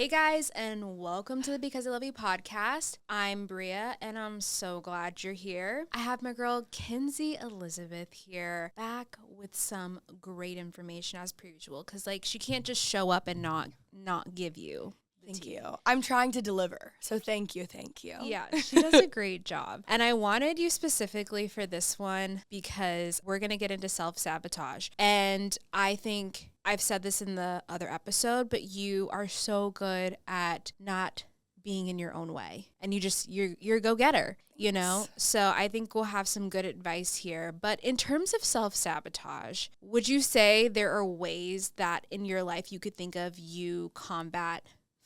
Hey guys, and welcome to the Because I Love You podcast. I'm Bria, and I'm so glad you're here. I have my girl Kenzie Elizabeth here, back with some great information as per usual, because she can't just show up and not give you. Thank you. I'm trying to deliver, so thank you. Yeah, she does a great job. And I wanted you specifically for this one because we're going to get into self-sabotage. And I think I've said this in the other episode, but you are so good at not being in your own way. And you're a go-getter, you know? So I think we'll have some good advice here. But in terms of self-sabotage, would you say there are ways that in your life you could think of you combat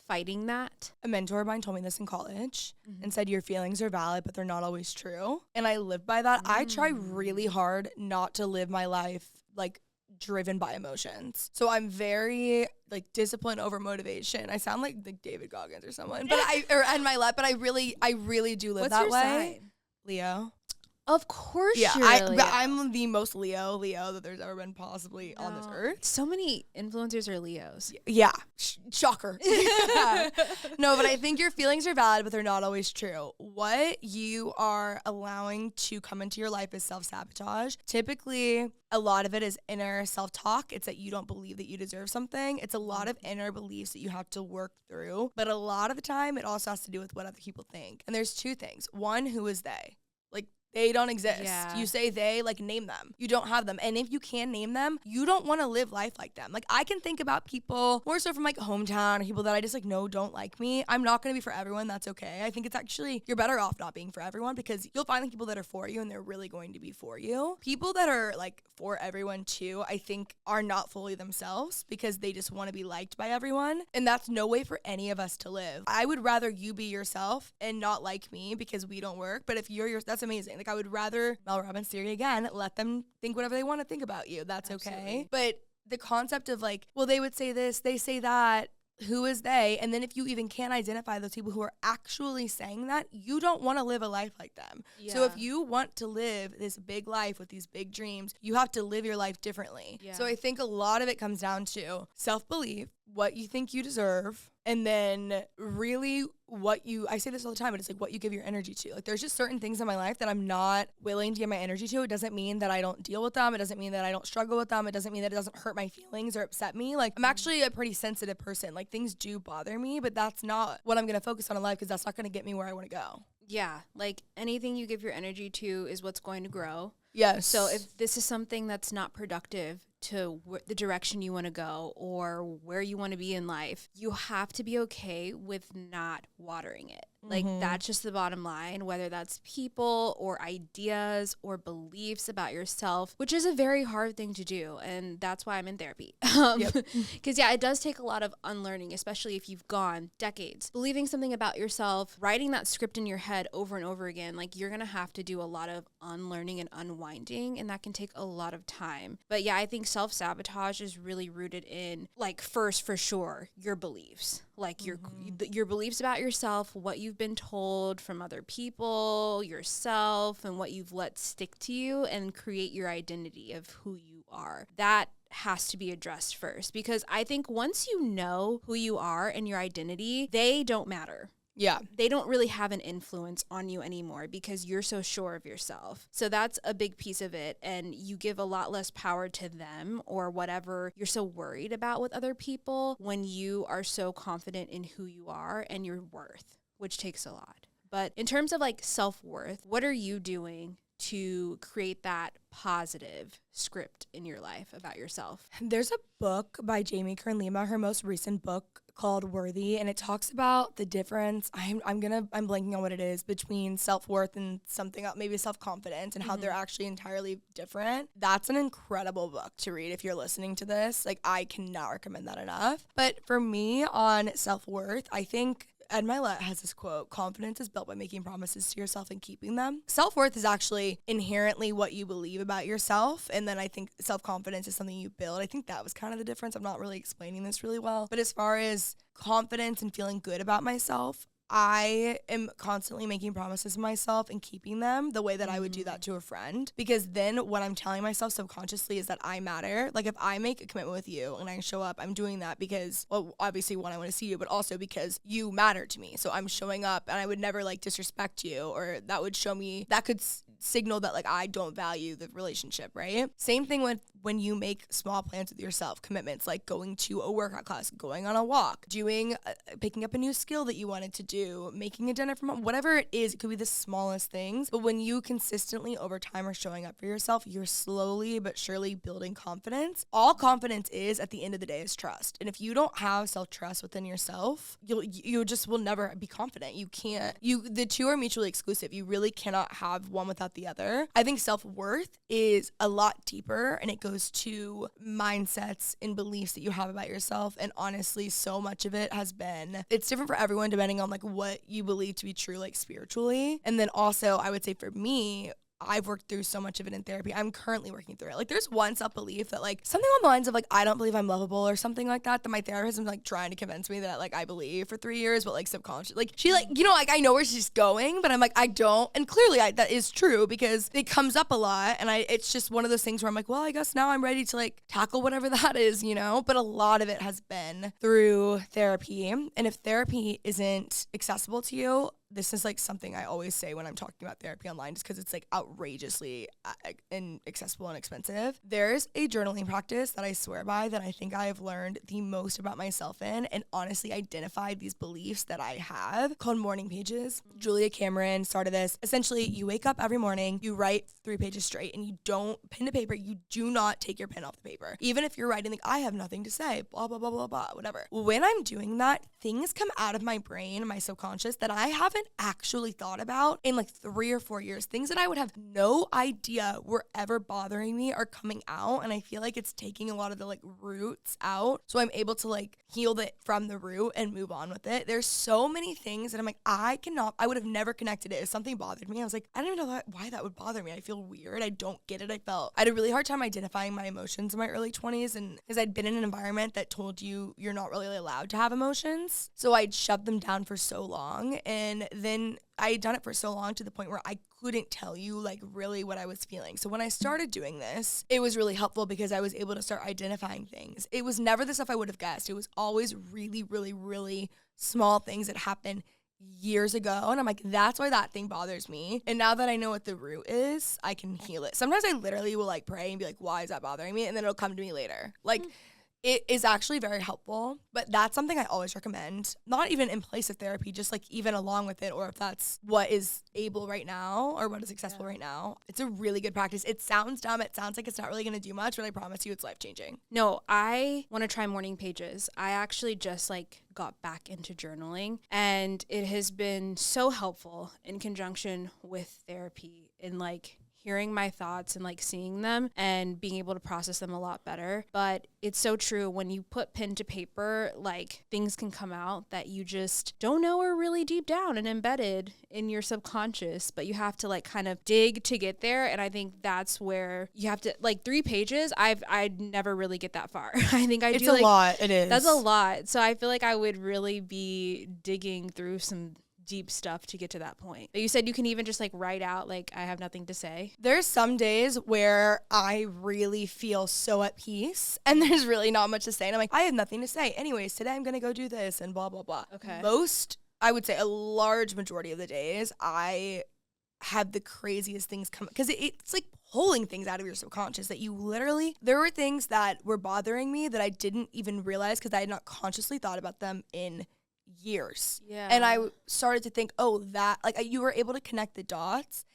fighting that? A mentor of mine told me this in college and said your feelings are valid, but they're not always true. And I live by that. I try really hard not to live my life driven by emotions. So I'm very discipline over motivation. I sound like David Goggins or someone, but I really do live What's that your way. sign? Leo. Of course, Yeah, you're Leo. I'm the most Leo that there's ever been possibly on this earth. So many influencers are Leos. Yeah, shocker. No, but I think your feelings are valid, but they're not always true. What you are allowing to come into your life is self-sabotage. Typically, a lot of it is inner self-talk. It's that you don't believe that you deserve something. It's a lot of inner beliefs that you have to work through. But a lot of the time, it also has to do with what other people think. And there's two things. One, who is they? They don't exist. Yeah. You say they, name them. You don't have them. And if you can name them, you don't want to live life like them. I can think about people more so from hometown or people that I just don't like me. I'm not going to be for everyone. That's okay. I think it's actually, you're better off not being for everyone because you'll find the people that are for you and they're really going to be for you. People that are for everyone too, I think are not fully themselves because they just want to be liked by everyone. And that's no way for any of us to live. I would rather you be yourself and not like me because we don't work. But if you're yours, that's amazing. I would rather, Mel Robbins theory again, let them think whatever they want to think about you. That's Absolutely. Okay. But the concept of well, they would say this, they say that, who is they? And then if you even can't identify those people who are actually saying that, you don't want to live a life like them. Yeah. So if you want to live this big life with these big dreams, you have to live your life differently. Yeah. So I think a lot of it comes down to self-belief, what you think you deserve, and then really I say this all the time, but it's what you give your energy to. There's just certain things in my life that I'm not willing to give my energy to. It doesn't mean that I don't deal with them. It doesn't mean that I don't struggle with them. It doesn't mean that it doesn't hurt my feelings or upset me. I'm actually a pretty sensitive person. Things do bother me, but that's not what I'm going to focus on in life because that's not going to get me where I want to go. Yeah, anything you give your energy to is what's going to grow. Yes. So if this is something that's not productive to the direction you want to go or where you want to be in life, you have to be okay with not watering it. That's just the bottom line, whether that's people or ideas or beliefs about yourself, which is a very hard thing to do. And that's why I'm in therapy. Because, it does take a lot of unlearning, especially if you've gone decades believing something about yourself, writing that script in your head over and over again. You're going to have to do a lot of unlearning and unwinding, and that can take a lot of time. But yeah, I think self-sabotage is really rooted in, first, for sure, your beliefs. Your beliefs about yourself, what you've been told from other people, yourself, and what you've let stick to you and create your identity of who you are. That has to be addressed first, because I think once you know who you are and your identity, they don't matter. Yeah. They don't really have an influence on you anymore because you're so sure of yourself. So that's a big piece of it. And you give a lot less power to them or whatever you're so worried about with other people when you are so confident in who you are and your worth, which takes a lot. But in terms of self-worth, what are you doing to create that positive script in your life about yourself? There's a book by Jamie Kern Lima, her most recent book called Worthy, and it talks about the difference. I'm blanking on what it is between self-worth and something else, maybe self-confidence, and how they're actually entirely different. That's an incredible book to read if you're listening to this. I cannot recommend that enough. But for me on self-worth, I think Ed Milet has this quote, confidence is built by making promises to yourself and keeping them. Self-worth is actually inherently what you believe about yourself. And then I think self-confidence is something you build. I think that was kind of the difference. I'm not really explaining this really well. But as far as confidence and feeling good about myself, I am constantly making promises to myself and keeping them the way that I would do that to a friend. Because then what I'm telling myself subconsciously is that I matter. Like if I make a commitment with you and I show up, I'm doing that because, well, obviously one, I want to see you, but also because you matter to me. So I'm showing up, and I would never like disrespect you, or that would show me, that could signal that like I don't value the relationship, right? Same thing with when you make small plans with yourself, commitments like going to a workout class, going on a walk, doing, picking up a new skill that you wanted to do, making a dinner from home, whatever it is. It could be the smallest things, but when you consistently over time are showing up for yourself, you're slowly but surely building confidence. All confidence is at the end of the day is trust. And if you don't have self-trust within yourself, you just will never be confident. You can't, the two are mutually exclusive. You really cannot have one without the other. I think self-worth is a lot deeper, and it goes to mindsets and beliefs that you have about yourself. And honestly, so much of it has been, it's different for everyone depending on like what you believe to be true, like spiritually. And then also I would say for me, I've worked through so much of it in therapy. I'm currently working through it. Like there's one self-belief that like something on the lines of like, I don't believe I'm lovable or something like that my therapist is like trying to convince me that like I believe for 3 years, but like subconscious, like she like, you know, like I know where she's going, but I'm like, I don't. And clearly that is true because it comes up a lot. And it's just one of those things where I'm like, well, I guess now I'm ready to like tackle whatever that is, you know, but a lot of it has been through therapy. And if therapy isn't accessible to you, this is like something I always say when I'm talking about therapy online, just because it's like outrageously inaccessible and expensive. There's a journaling practice that I swear by that I think I have learned the most about myself in, and honestly identified these beliefs that I have, called morning pages. Julia Cameron started this. Essentially, you wake up every morning, you write 3 pages straight, and you don't pen to paper. You do not take your pen off the paper. Even if you're writing like, I have nothing to say, blah, blah, blah, blah, blah, whatever. When I'm doing that, things come out of my brain, my subconscious, that I haven't actually thought about in like 3 or 4 years. Things that I would have no idea were ever bothering me are coming out, and I feel like it's taking a lot of the like roots out, so I'm able to like heal it from the root and move on with it. There's so many things that I'm like, I would have never connected it. If something bothered me, I was like, I don't even know why that would bother me. I feel weird. I don't get it. I had a really hard time identifying my emotions in my early 20s, and because I'd been in an environment that told you you're not really allowed to have emotions, so I'd shoved them down for so long. And then I had done it for so long to the point where I couldn't tell you like really what I was feeling. So when I started doing this, it was really helpful because I was able to start identifying things. It was never the stuff I would have guessed. It was always really, really, really small things that happened years ago. And I'm like, that's why that thing bothers me. And now that I know what the root is, I can heal it. Sometimes I literally will like pray and be like, why is that bothering me? And then it'll come to me later. Like, it is actually very helpful, but that's something I always recommend, not even in place of therapy, just like even along with it, or if that's what is able right now or what is accessible right now. It's a really good practice. It sounds dumb. It sounds like it's not really going to do much, but I promise you it's life-changing. No, I want to try morning pages. I actually just like got back into journaling, and it has been so helpful in conjunction with therapy in like hearing my thoughts and like seeing them and being able to process them a lot better. But it's so true, when you put pen to paper, like things can come out that you just don't know are really deep down and embedded in your subconscious, but you have to like kind of dig to get there. And I think that's where you have to, like 3 pages, I'd never really get that far. I think it's a lot. It is. That's a lot. So I feel like I would really be digging through some deep stuff to get to that point. But you said you can even just like write out like, I have nothing to say. There's some days where I really feel so at peace and there's really not much to say, and I'm like, I have nothing to say. Anyways, today I'm gonna go do this and blah blah blah. Okay. I would say a large majority of the days I have the craziest things come, because it's like pulling things out of your subconscious that you literally, there were things that were bothering me that I didn't even realize because I had not consciously thought about them in years. Yeah. And I started to think, oh, that, like, you were able to connect the dots.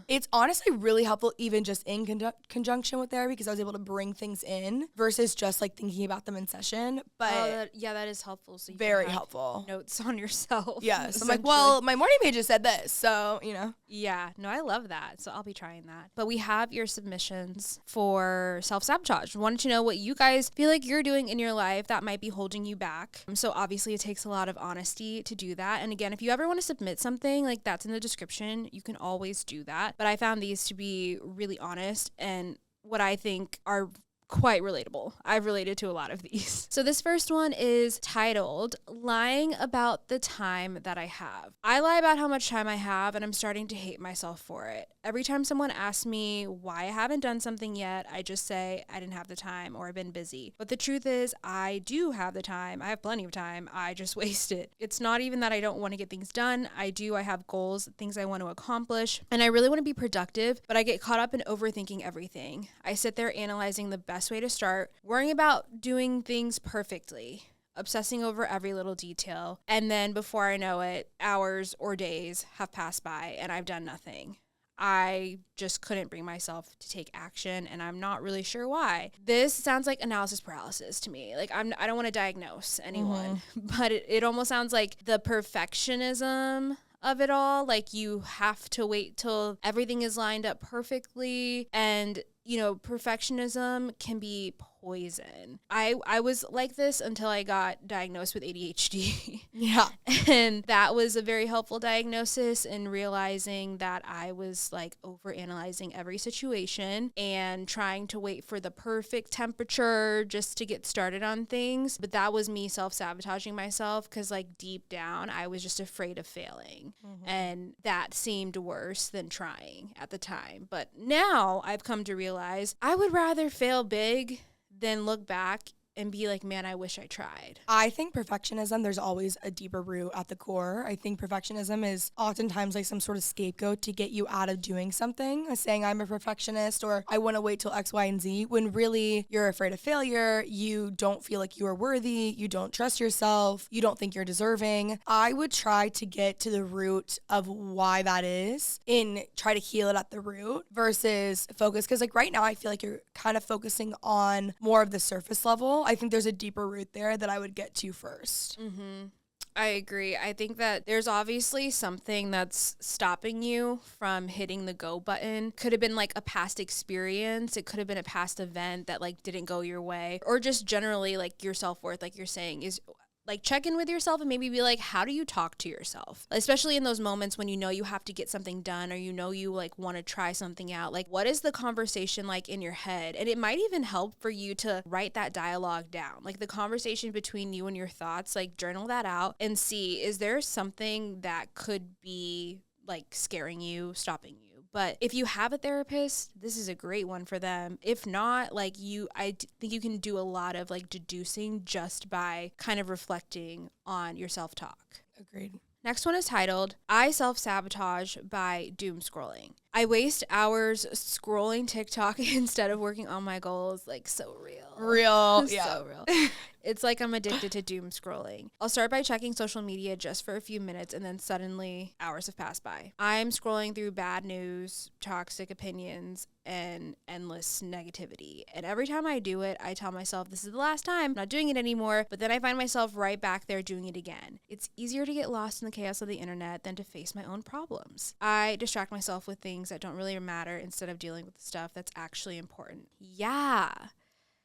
It's honestly really helpful, even just in conjunction with therapy, because I was able to bring things in versus just like thinking about them in session. But that is helpful. So you very can have helpful notes on yourself. Yes. I'm like, well, my morning pages said this, so, you know. Yeah, no, I love that. So I'll be trying that. But we have your submissions for self-sabotage. Wanted to know what you guys feel like you're doing in your life that might be holding you back. So obviously it takes a lot of honesty to do that. And again, if you ever want to submit something, like that's in the description, you can always do that. But I found these to be really honest and what I think are quite relatable. I've related to a lot of these. So this first one is titled Lying About the Time That I Have. I lie about how much time I have, and I'm starting to hate myself for it. Every time someone asks me why I haven't done something yet, I just say I didn't have the time or I've been busy. But the truth is, I do have the time. I have plenty of time. I just waste it. It's not even that I don't want to get things done. I have goals, things I want to accomplish, and I really want to be productive, but I get caught up in overthinking everything. I sit there analyzing the best way to start, worrying about doing things perfectly, obsessing over every little detail, and then before I know it, hours or days have passed by and I've done nothing. I just couldn't bring myself to take action, and I'm not really sure why. This sounds like analysis paralysis to me. Like I don't want to diagnose anyone, but it almost sounds like the perfectionism of it all. Like you have to wait till everything is lined up perfectly, and perfectionism can be poison. I was like this until I got diagnosed with ADHD. Yeah. And that was a very helpful diagnosis in realizing that I was like overanalyzing every situation and trying to wait for the perfect temperature just to get started on things. But that was me self-sabotaging myself because like deep down, I was just afraid of failing. And that seemed worse than trying at the time. But now I've come to realize I would rather fail big than look back and be like, man, I wish I tried. I think perfectionism, there's always a deeper root at the core. I think perfectionism is oftentimes like some sort of scapegoat to get you out of doing something, saying I'm a perfectionist or I want to wait till X, Y, and Z, when really you're afraid of failure, you don't feel like you are worthy, you don't trust yourself, you don't think you're deserving. I would try to get to the root of why that is and try to heal it at the root versus focus. Because like right now, I feel like you're kind of focusing on more of the surface level. I think there's a deeper root there that I would get to first. I agree. I think that there's obviously something that's stopping you from hitting the go button. Could have been like a past experience. It could have been a past event that like didn't go your way, or just generally like your self-worth, like you're saying, is like check in with yourself and maybe be like, how do you talk to yourself? Especially in those moments when you have to get something done or you like want to try something out. Like what is the conversation like in your head? And it might even help for you to write that dialogue down. Like the conversation between you and your thoughts, like journal that out and see, is there something that could be like scaring you, stopping you? But if you have a therapist, this is a great one for them. If not, like I think you can do a lot of like deducing just by kind of reflecting on your self-talk. Agreed. Next one is titled, I Self-Sabotage by Doom Scrolling. I waste hours scrolling TikTok instead of working on my goals. Like so real. Yeah. So real. It's like I'm addicted to doom scrolling. I'll start by checking social media just for a few minutes and then suddenly hours have passed by. I'm scrolling through bad news, toxic opinions, and endless negativity. And every time I do it, I tell myself this is the last time, I'm not doing it anymore, but then I find myself right back there doing it again. It's easier to get lost in the chaos of the internet than to face my own problems. I distract myself with things that don't really matter instead of dealing with the stuff that's actually important. Yeah.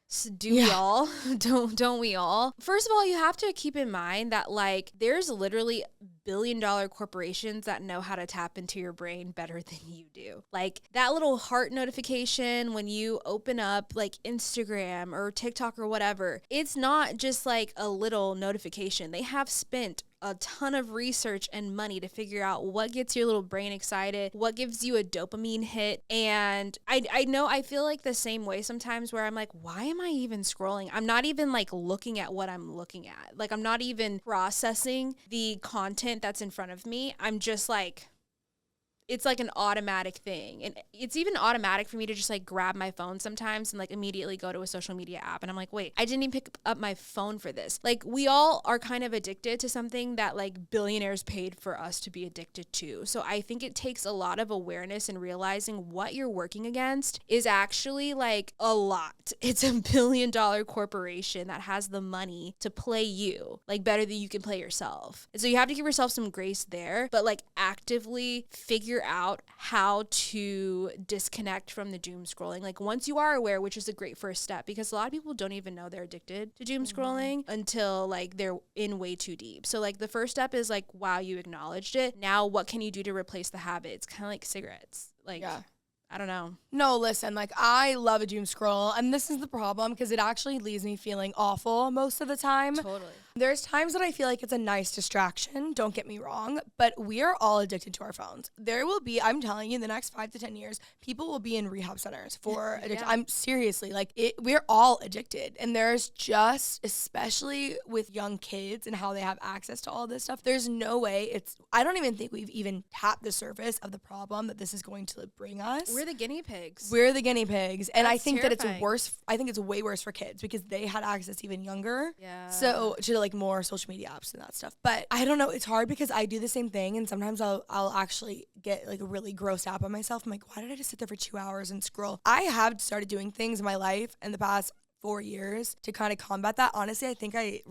So we all? Don't we all? First of all, you have to keep in mind that like there's literally billion-dollar corporations that know how to tap into your brain better than you do. Like that little heart notification when you open up like Instagram or TikTok or whatever, it's not just like a little notification. They have spent a ton of research and money to figure out what gets your little brain excited, what gives you a dopamine hit. And I feel like the same way sometimes where I'm like, why am I even scrolling? I'm not even like looking at what I'm looking at. Like I'm not even processing the content that's in front of me. I'm just like, it's like an automatic thing. And it's even automatic for me to just like grab my phone sometimes and like immediately go to a social media app. And I'm like, wait, I didn't even pick up my phone for this. Like we all are kind of addicted to something that like billionaires paid for us to be addicted to. So I think it takes a lot of awareness and realizing what you're working against is actually like a lot. It's a billion-dollar corporation that has the money to play you like better than you can play yourself. And so you have to give yourself some grace there, but like actively figure out how to disconnect from the doom scrolling. Like once you are aware, which is a great first step, because a lot of people don't even know they're addicted to doom scrolling until like they're in way too deep. So like the first step is like, wow, you acknowledged it. Now what can you do to replace the habit? It's kind of like cigarettes. Like I don't know. No, listen, like I love a doom scroll, and this is the problem because it actually leaves me feeling awful most of the time. Totally. There's times that I feel like it's a nice distraction, don't get me wrong, but we are all addicted to our phones. There will be, I'm telling you, the next 5 to 10 years, people will be in rehab centers for addiction. Yeah. I'm seriously, like, we're all addicted. And there's just, especially with young kids and how they have access to all this stuff, there's no way I don't even think we've even tapped the surface of the problem that this is going to bring us. We're the guinea pigs. We're the guinea pigs. And I think terrifying. that it's worse. I think it's way worse for kids because they had access even younger. Yeah. So to like more social media apps and that stuff. But I don't know. It's hard because I do the same thing. And sometimes I'll actually get like really grossed out by myself. I'm like, why did I just sit there for 2 hours and scroll? I have started doing things in my life in the past 4 years to kind of combat that. Honestly, I think a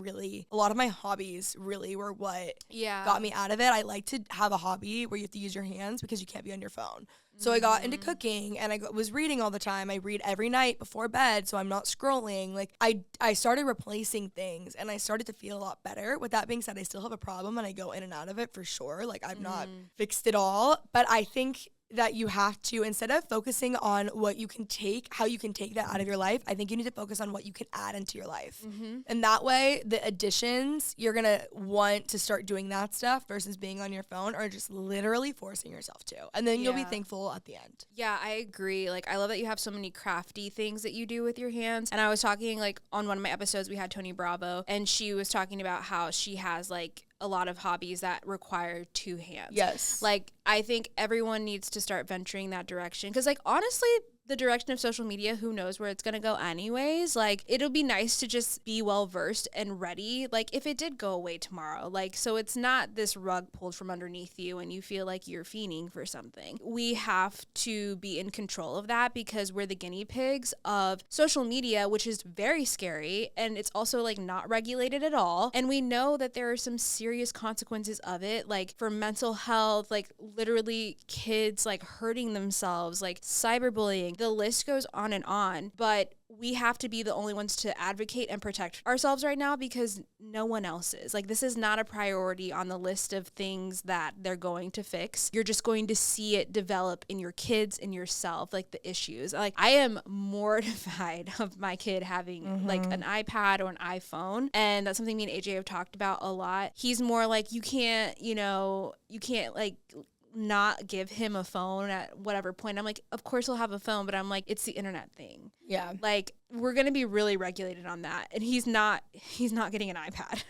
lot of my hobbies really were what got me out of it. I like to have a hobby where you have to use your hands because you can't be on your phone. So I got into cooking and I was reading all the time. I read every night before bed so I'm not scrolling. Like I started replacing things and I started to feel a lot better. With that being said, I still have a problem and I go in and out of it for sure. Like I've not fixed it all, but I think that you have to, instead of focusing on what you can take, how you can take that out of your life, I think you need to focus on what you can add into your life. And that way, the additions, you're going to want to start doing that stuff versus being on your phone or just literally forcing yourself to. And then you'll be thankful at the end. Yeah, I agree. Like, I love that you have so many crafty things that you do with your hands. And I was talking, like, on one of my episodes, we had Tony Bravo, and she was talking about how she has, like, a lot of hobbies that require two hands. Yes. Like, I think everyone needs to start venturing that direction. Because, like, honestly, the direction of social media, who knows where it's going to go anyways. Like, it'll be nice to just be well-versed and ready, like, if it did go away tomorrow. Like, so it's not this rug pulled from underneath you and you feel like you're fiending for something. We have to be in control of that because we're the guinea pigs of social media, which is very scary. And it's also, like, not regulated at all. And we know that there are some serious consequences of it, like, for mental health, like, literally kids, like, hurting themselves, like, cyberbullying. The list goes on, but we have to be the only ones to advocate and protect ourselves right now because no one else is. Like, this is not a priority on the list of things that they're going to fix. You're just going to see it develop in your kids and yourself, like the issues. Like, I am mortified of my kid having like an iPad or an iPhone. And that's something me and AJ have talked about a lot. He's more like, you can't like not give him a phone at whatever point. I'm like, of course he'll have a phone, but I'm like, it's the internet thing. Yeah. Like, we're going to be really regulated on that. And he's not getting an iPad.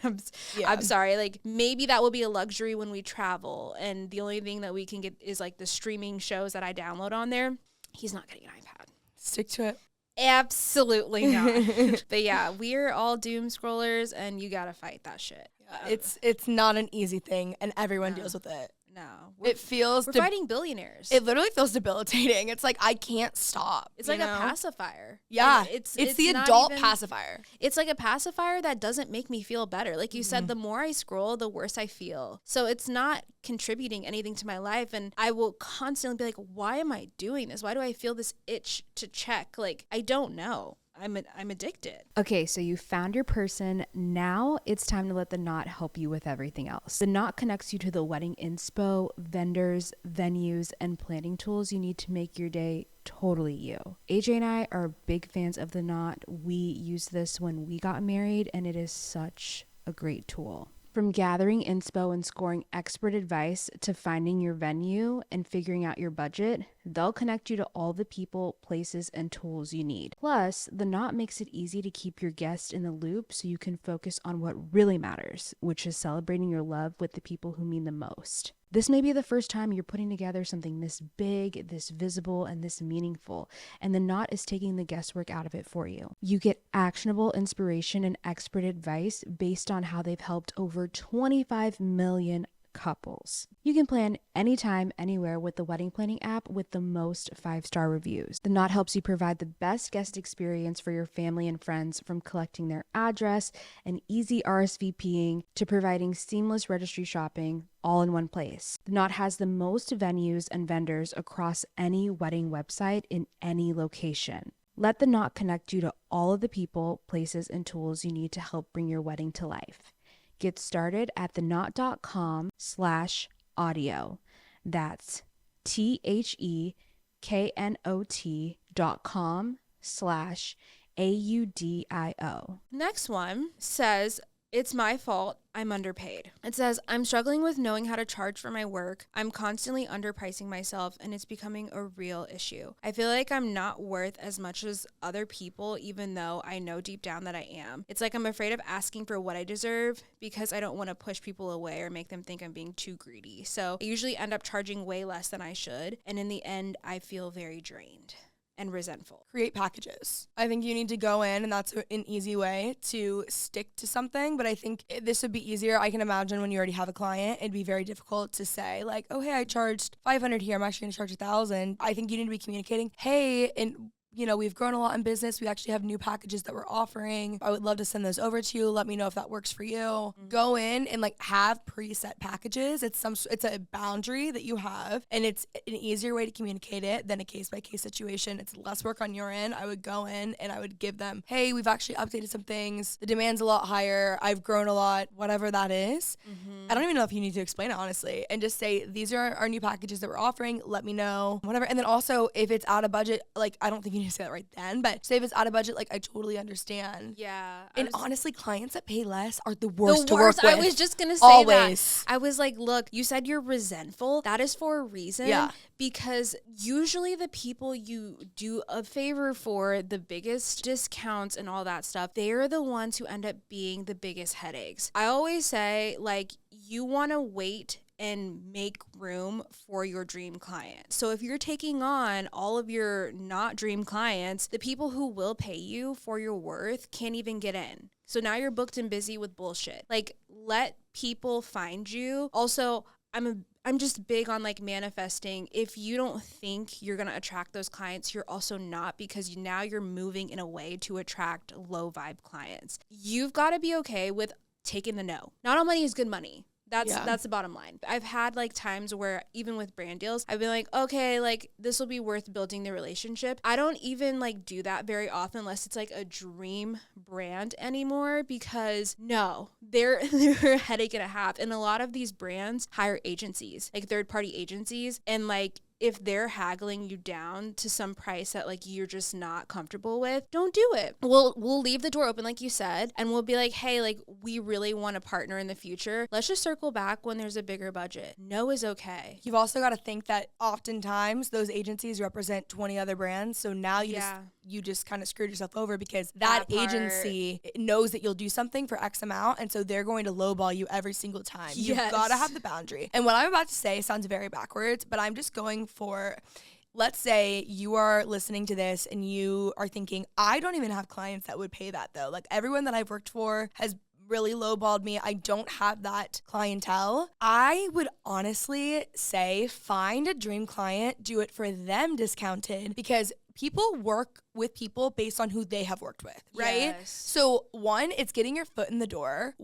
I'm sorry. Like, maybe that will be a luxury when we travel. And the only thing that we can get is like the streaming shows that I download on there. He's not getting an iPad. Stick to it. Absolutely not. But yeah, we're all doom scrollers and you got to fight that shit. It's not an easy thing and everyone deals with it. No. We're fighting billionaires. It literally feels debilitating. It's like, I can't stop. It's like a pacifier. Yeah. It's the adult pacifier. It's like a pacifier that doesn't make me feel better. Like you said, the more I scroll, the worse I feel. So it's not contributing anything to my life. And I will constantly be like, why am I doing this? Why do I feel this itch to check? Like, I don't know. I'm addicted. Okay, so you found your person. Now it's time to let the knot help you with everything else. The knot connects you to the wedding inspo, vendors, venues, and planning tools you need to make your day totally you. AJ and I are big fans of the knot. We used this when we got married, and it is such a great tool. From gathering inspo and scoring expert advice to finding your venue and figuring out your budget, they'll connect you to all the people, places, and tools you need. Plus, the knot makes it easy to keep your guests in the loop so you can focus on what really matters, which is celebrating your love with the people who mean the most. This may be the first time you're putting together something this big, this visible, and this meaningful, and the knot is taking the guesswork out of it for you. You get actionable inspiration and expert advice based on how they've helped over 25 million couples. You can plan anytime, anywhere with the wedding planning app with the most 5-star reviews. The Knot helps you provide the best guest experience for your family and friends, from collecting their address and easy RSVPing to providing seamless registry shopping, all in one place. The Knot has the most venues and vendors across any wedding website in any location. Let the Knot connect you to all of the people, places, and tools you need to help bring your wedding to life. Get started at theknot.com/audio. That's THEKNOT.com/audio knot.com/AUDIO. Next one says, it's my fault. I'm underpaid. It says, I'm struggling with knowing how to charge for my work. I'm constantly underpricing myself and it's becoming a real issue. I feel like I'm not worth as much as other people, even though I know deep down that I am. It's like I'm afraid of asking for what I deserve because I don't want to push people away or make them think I'm being too greedy. So I usually end up charging way less than I should. And in the end, I feel very drained and resentful. Create packages. I think you need to go in, and that's an easy way to stick to something, but I think this would be easier. I can imagine when you already have a client, it'd be very difficult to say like, oh, hey, I charged $500 here. I'm actually gonna charge $1,000. I think you need to be communicating, hey, and we've grown a lot in business. We actually have new packages that we're offering. I would love to send those over to you. Let me know if that works for you. Mm-hmm. Go in and have preset packages. It's a boundary that you have, and it's an easier way to communicate it than a case-by-case situation. It's less work on your end. I would go in and I would give them, hey, we've actually updated some things. The demand's a lot higher. I've grown a lot, whatever that is. Mm-hmm. I don't even know if you need to explain it, honestly, and just say, these are our new packages that we're offering. Let me know, whatever. And then also, if it's out of budget, I don't think you need to say that right then, but say if it's out of budget, I totally understand. Yeah. And honestly, clients that pay less are the worst to work with. I was just gonna say that. I was like, look, you said you're resentful. That is for a reason. Yeah. Because usually the people you do a favor for, the biggest discounts and all that stuff, they're the ones who end up being the biggest headaches. I always say, you want to wait and make room for your dream client. So if you're taking on all of your not dream clients, the people who will pay you for your worth can't even get in. So now you're booked and busy with bullshit. Let people find you. Also, I'm just big on manifesting. If you don't think you're going to attract those clients, you're also not, because now you're moving in a way to attract low vibe clients. You've got to be okay with taking the no. Not all money is good money. That's the bottom line. I've had times where even with brand deals, I've been like, okay, this will be worth building the relationship. I don't even do that very often unless it's a dream brand anymore, because no, they're a headache and a half. And a lot of these brands hire agencies, third-party agencies, and if they're haggling you down to some price that you're just not comfortable with, don't do it. We'll leave the door open, like you said, and we'll be like, hey, we really want to partner in the future. Let's just circle back when there's a bigger budget. No is okay. You've also got to think that oftentimes those agencies represent 20 other brands. So now you just kind of screwed yourself over, because that agency knows that you'll do something for X amount, and so they're going to lowball you every single time. Yes. You've got to have the boundary. And what I'm about to say sounds very backwards, but I'm just going for, let's say you are listening to this and you are thinking, I don't even have clients that would pay that though. Everyone that I've worked for has really lowballed me. I don't have that clientele. I would honestly say find a dream client, do it for them discounted, because people work with people based on who they have worked with, right? Yes. So one, it's getting your foot in the door.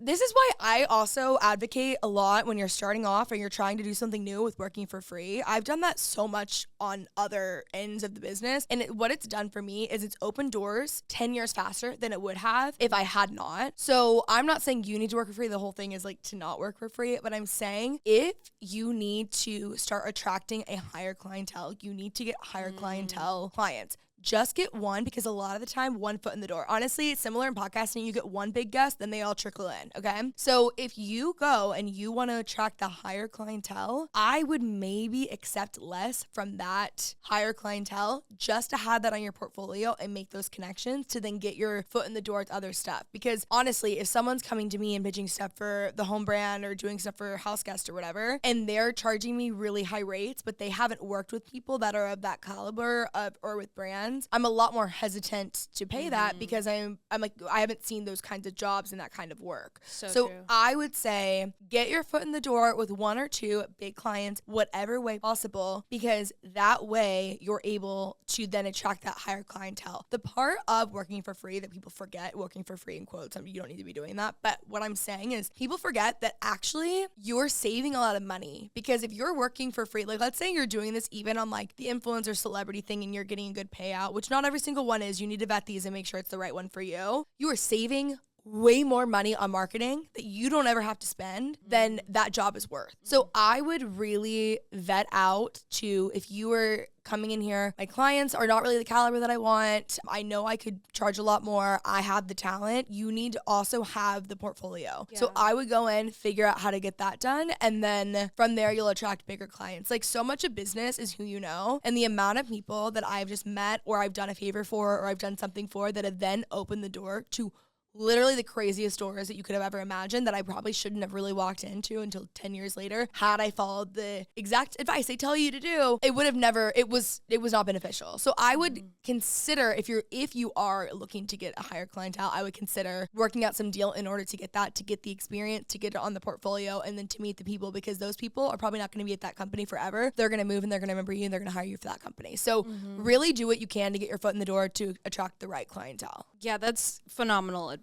This is why I also advocate a lot when you're starting off or you're trying to do something new with working for free. I've done that so much on other ends of the business. And what it's done for me is it's opened doors 10 years faster than it would have if I had not. So I'm not saying you need to work for free. The whole thing is to not work for free. But I'm saying if you need to start attracting a higher clientele, you need to get higher clientele clients. Just get one, because a lot of the time, one foot in the door. Honestly, it's similar in podcasting. You get one big guest, then they all trickle in, okay? So if you go and you want to attract the higher clientele, I would maybe accept less from that higher clientele just to have that on your portfolio and make those connections to then get your foot in the door with other stuff. Because honestly, if someone's coming to me and pitching stuff for the home brand or doing stuff for house guest or whatever, and they're charging me really high rates, but they haven't worked with people that are of that caliber or with brands, I'm a lot more hesitant to pay that, because I'm like, I haven't seen those kinds of jobs and that kind of work. So true. I would say get your foot in the door with one or two big clients, whatever way possible, because that way you're able to then attract that higher clientele. The part of working for free that people forget, working for free in quotes, you don't need to be doing that, but what I'm saying is people forget that actually you're saving a lot of money, because if you're working for free, let's say you're doing this even on the influencer celebrity thing and you're getting a good payout, which not every single one is. You need to vet these and make sure it's the right one for you. You are saving way more money on marketing that you don't ever have to spend than that job is worth. So I would really vet out to, if you were coming in here, my clients are not really the caliber that I want. I know I could charge a lot more. I have the talent. You need to also have the portfolio. Yeah. So I would go in, figure out how to get that done. And then from there, you'll attract bigger clients. Like, so much of business is who you know. And the amount of people that I've just met or I've done a favor for or I've done something for that have then opened the door to literally the craziest doors that you could have ever imagined that I probably shouldn't have really walked into until 10 years later. Had I followed the exact advice they tell you to do, it would have never, it was not beneficial. So I would consider, if you are looking to get a higher clientele, I would consider working out some deal in order to get that, to get the experience, to get it on the portfolio, and then to meet the people, because those people are probably not going to be at that company forever. They're going to move and they're going to remember you and they're going to hire you for that company. So really do what you can to get your foot in the door to attract the right clientele. Yeah, that's phenomenal advice.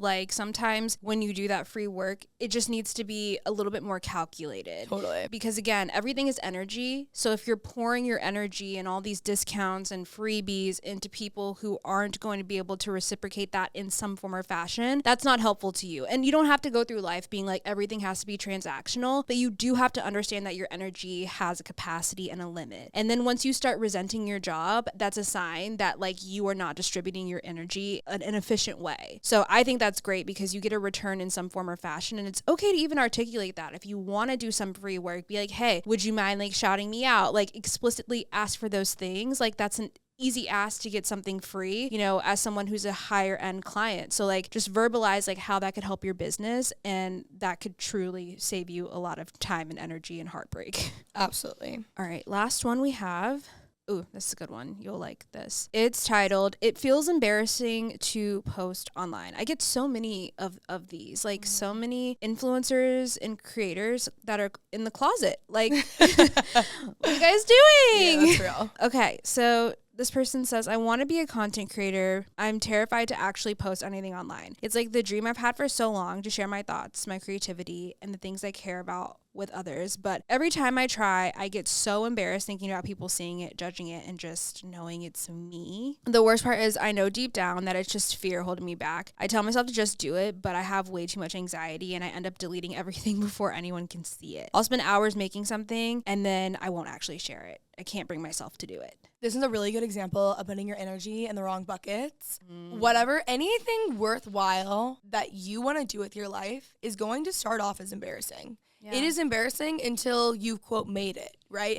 Like, sometimes when you do that free work, it just needs to be a little bit more calculated. Totally. Because again, everything is energy. So if you're pouring your energy and all these discounts and freebies into people who aren't going to be able to reciprocate that in some form or fashion, that's not helpful to you. And you don't have to go through life being like everything has to be transactional, but you do have to understand that your energy has a capacity and a limit. And then once you start resenting your job, that's a sign that like you are not distributing your energy in an efficient way. So I think that's great because you get a return in some form or fashion, and it's okay to even articulate that. If you want to do some free work, be like, hey, would you mind like shouting me out? Like, explicitly ask for those things. Like, that's an easy ask to get something free, you know, as someone who's a higher end client. So like, just verbalize like how that could help your business, and that could truly save you a lot of time and energy and heartbreak. Absolutely. All right, last one we have. Ooh, this is a good one. You'll like this. It's titled, "It Feels Embarrassing to Post Online." I get so many of these, like so many influencers and creators that are in the closet. Like, what are you guys doing? Yeah, that's real. Okay, so this person says, "I want to be a content creator. I'm terrified to actually post anything online. It's like the dream I've had for so long to share my thoughts, my creativity, and the things I care about with others. But every time I try, I get so embarrassed thinking about people seeing it, judging it, and just knowing it's me. The worst part is I know deep down that it's just fear holding me back. I tell myself to just do it, but I have way too much anxiety and I end up deleting everything before anyone can see it. I'll spend hours making something and then I won't actually share it. I can't bring myself to do it." This is a really good example of putting your energy in the wrong buckets. Whatever, anything worthwhile that you want to do with your life is going to start off as embarrassing. Yeah. It is embarrassing until you've, quote, made it, right?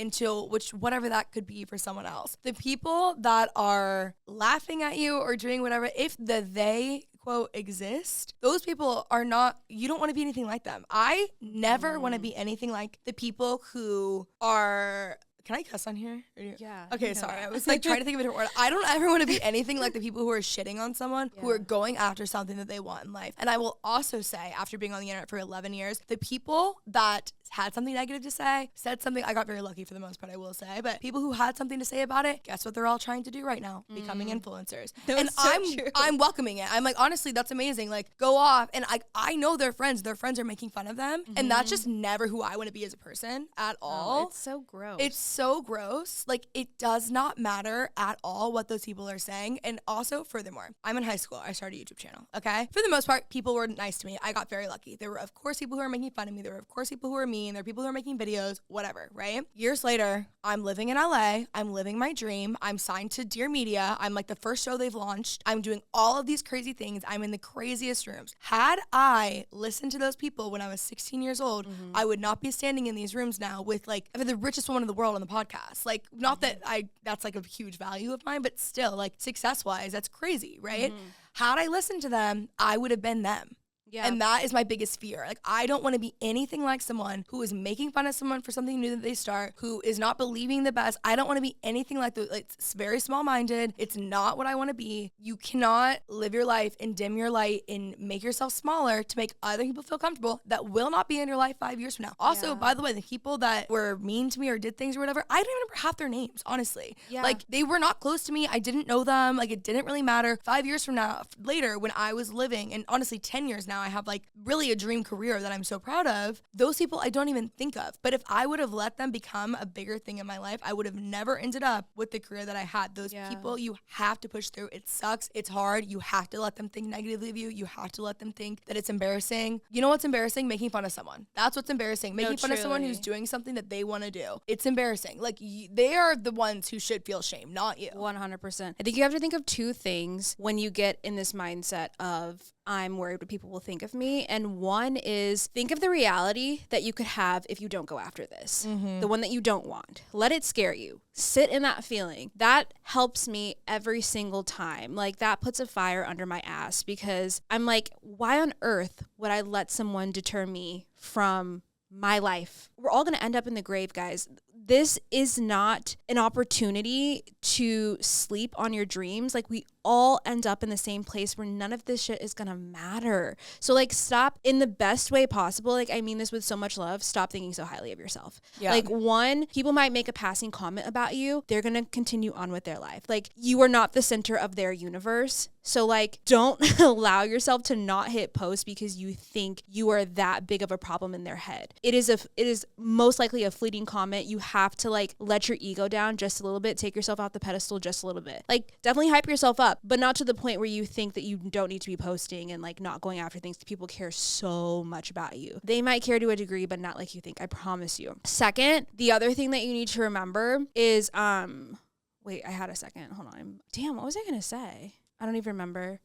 Whatever that could be for someone else. The people that are laughing at you or doing whatever, if they, quote, exist, those people are not, you don't want to be anything like them. I never want to be anything like the people who are... Can I cuss on here? Yeah. Okay, sorry. I was like trying to think of a different word. I don't ever want to be anything like the people who are shitting on someone, who are going after something that they want in life. And I will also say, after being on the internet for 11 years, the people that had something negative to say, said something, I got very lucky for the most part, I will say, but people who had something to say about it, guess what they're all trying to do right now? Becoming influencers. And I'm welcoming it. I'm like, honestly, that's amazing. Like, go off. And I know their friends are making fun of them. And that's just never who I want to be as a person at all. Oh, it's so gross. It's so gross. Like, it does not matter at all what those people are saying. And also, furthermore, I'm in high school. I started a YouTube channel. Okay. For the most part, people were nice to me. I got very lucky. There were, of course, people who were making fun of me. There were, of course, people who were mean. There are people who are making videos, whatever, right? Years later, I'm living in LA. I'm living my dream. I'm signed to Dear Media. I'm like the first show they've launched. I'm doing all of these crazy things. I'm in the craziest rooms. Had I listened to those people when I was 16 years old, I would not be standing in these rooms now with like the richest woman in the world on the podcast. Like, not that that's like a huge value of mine, but still, like, success-wise, that's crazy, right? Had I listened to them, I would have been them. Yeah. And that is my biggest fear. Like, I don't want to be anything like someone who is making fun of someone for something new that they start, who is not believing the best. I don't want to be anything like those. It's very small-minded. It's not what I want to be. You cannot live your life and dim your light and make yourself smaller to make other people feel comfortable that will not be in your life 5 years from now. Also, by the way, the people that were mean to me or did things or whatever, I don't even remember half their names, honestly. Yeah. Like, they were not close to me. I didn't know them. Like, it didn't really matter. 5 years from now, later, when I was living, and honestly, 10 years now, now I have like really a dream career that I'm so proud of. Those people I don't even think of. But if I would have let them become a bigger thing in my life, I would have never ended up with the career that I had. Those people, you have to push through. It sucks. It's hard. You have to let them think negatively of you. You have to let them think that it's embarrassing. You know what's embarrassing? Making fun of someone. That's what's embarrassing. Making fun of someone who's doing something that they want to do. It's embarrassing. Like, they are the ones who should feel shame, not you. 100%. I think you have to think of two things when you get in this mindset of, I'm worried what people will think of me. And one is, think of the reality that you could have if you don't go after this. The one that you don't want. Let it scare you. Sit in that feeling. That helps me every single time. Like, that puts a fire under my ass, because I'm like, why on earth would I let someone deter me from my life? We're all going to end up in the grave, guys. This is not an opportunity to sleep on your dreams. Like, we all end up in the same place where none of this shit is gonna matter. So, like, stop, in the best way possible. Like, I mean this with so much love. Stop thinking so highly of yourself. Like, one, people might make a passing comment about you. They're gonna continue on with their life. Like, you are not the center of their universe. So, like, don't allow yourself to not hit post because you think you are that big of a problem in their head. It is most likely a fleeting comment. You have to, like, let your ego down just a little bit. Take yourself off the pedestal just a little bit. Like, definitely hype yourself up, but not to the point where you think that you don't need to be posting and, like, not going after things. People care so much about you. They might care to a degree, but not like you think. I promise you. Second, the other thing that you need to remember is, wait, I had a second. Hold on. Damn, what was I gonna say? I don't even remember,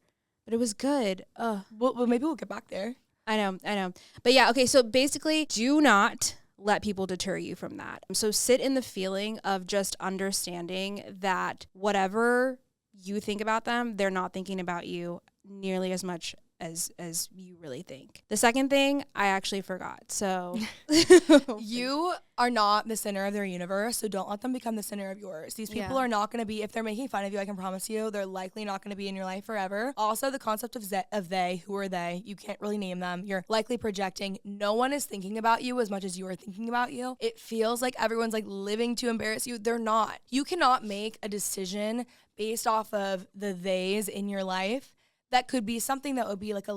but it was good. Well, maybe we'll get back there. I know. But yeah, okay, so basically, do not let people deter you from that. So sit in the feeling of just understanding that whatever you think about them, they're not thinking about you nearly as much as you really think. The second thing, I actually forgot. So you are not the center of their universe, so don't let them become the center of yours. These people are not going to be, if they're making fun of you, I can promise you, they're likely not going to be in your life forever. Also, the concept of they, who are they? You can't really name them. You're likely projecting. No one is thinking about you as much as you are thinking about you. It feels like everyone's like living to embarrass you. They're not. You cannot make a decision based off of the theys in your life that could be something that would be like a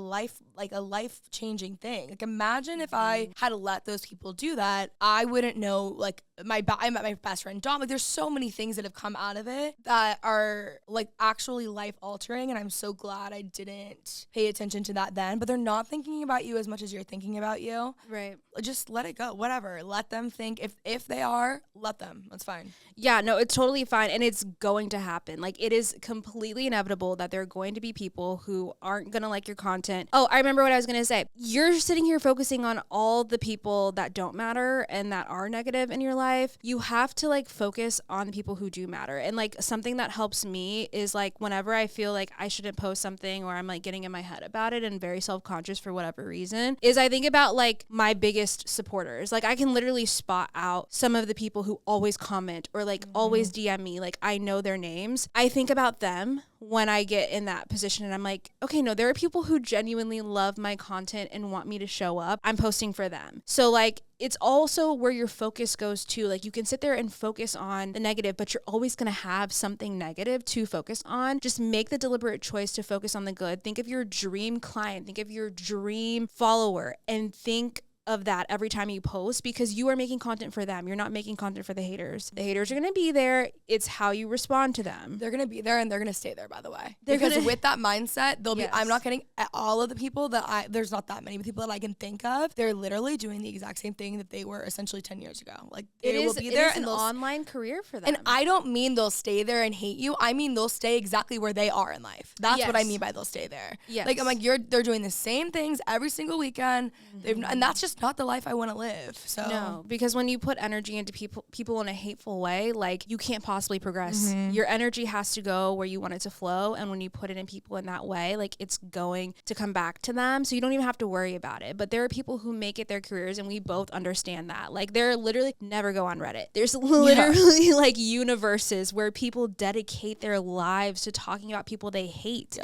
life-changing thing. Like, imagine if I had let those people do that, I wouldn't know, like, I met my best friend Dom. Like, there's so many things that have come out of it that are, like, actually life-altering, and I'm so glad I didn't pay attention to that then. But they're not thinking about you as much as you're thinking about you. Right. Just let it go. Whatever. Let them think. If they are, let them. That's fine. Yeah, no, it's totally fine, and it's going to happen. Like, it is completely inevitable that there are going to be people who aren't going to like your content. Oh, I remember what I was going to say. You're sitting here focusing on all the people that don't matter and that are negative in your life. You have to, like, focus on the people who do matter. And, like, something that helps me is, like, whenever I feel like I shouldn't post something or I'm, like, getting in my head about it and very self-conscious for whatever reason, is I think about, like, my biggest supporters. Like, I can literally spot out some of the people who always comment or, like, always DM me. Like, I know their names. I think about them when I get in that position and I'm like, okay, no, there are people who genuinely love my content and want me to show up. I'm posting for them. So, like, it's also where your focus goes to. Like, you can sit there and focus on the negative, but you're always going to have something negative to focus on. Just make the deliberate choice to focus on the good. Think of your dream client, think of your dream follower, and think of that every time you post, because you are making content for them. You're not making content for the haters. The haters are going to be there. It's how you respond to them. They're going to be there, and they're going to stay there, by the way. Because with that mindset, they'll be, I'm not kidding, all of the people that there's not that many people that I can think of, they're literally doing the exact same thing that they were essentially 10 years ago. Like, they will be there. It is an online career for them. And I don't mean they'll stay there and hate you. I mean, they'll stay exactly where they are in life. That's what I mean by they'll stay there. Yes. Like, I'm like, they're doing the same things every single weekend. And that's just not the life I want to live. So no, because when you put energy into people in a hateful way, like, you can't possibly progress. Your energy has to go where you want it to flow, and when you put it in people in that way, like, it's going to come back to them, so you don't even have to worry about it. But there are people who make it their careers, and we both understand that. Like, they're literally, never go on Reddit. There's literally like universes where people dedicate their lives to talking about people they hate.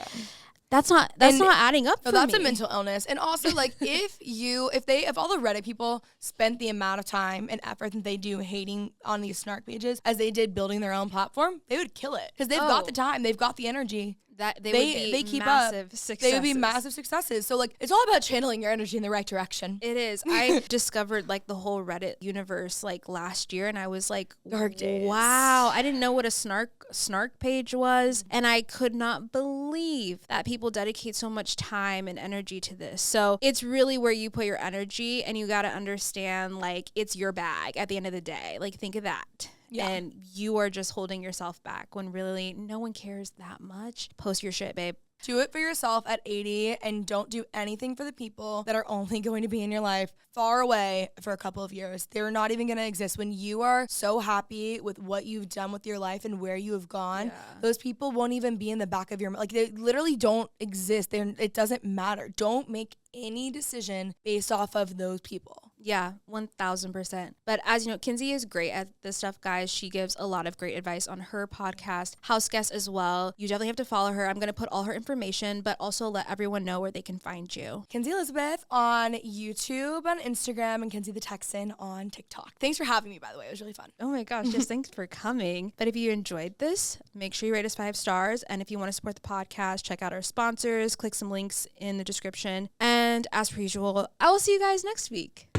That's not adding up for me. That's a mental illness. And also, like, if all the Reddit people spent the amount of time and effort that they do hating on these snark pages as they did building their own platform, they would kill it, because they've got the time, they've got the energy. that they keep massive successes. They would be massive successes. So like, it's all about channeling your energy in the right direction. It is. I discovered like the whole Reddit universe like last year, and I was like, dark days. Wow, I didn't know what a snark page was, and I could not believe that people dedicate so much time and energy to this. So it's really where you put your energy, and you got to understand like it's your bag at the end of the day. Like, think of that. Yeah. And you are just holding yourself back when really no one cares that much. Post your shit, babe. Do it for yourself at 80, and don't do anything for the people that are only going to be in your life far away for a couple of years. They're not even going to exist. When you are so happy with what you've done with your life and where you have gone, those people won't even be in the back of your mind. Like, they literally don't exist. It doesn't matter. Don't make any decision based off of those people. Yeah, 1000%. But as you know, Kenzie is great at this stuff, guys. She gives a lot of great advice on her podcast, House Guest as well. You definitely have to follow her. I'm going to put all her information, but also let everyone know where they can find you. Kenzie Elizabeth on YouTube, on Instagram, and Kenzie the Texan on TikTok. Thanks for having me, by the way. It was really fun. Oh my gosh, just thanks for coming. But if you enjoyed this, make sure you rate us 5 stars. And if you want to support the podcast, check out our sponsors, click some links in the description. And as per usual, I will see you guys next week.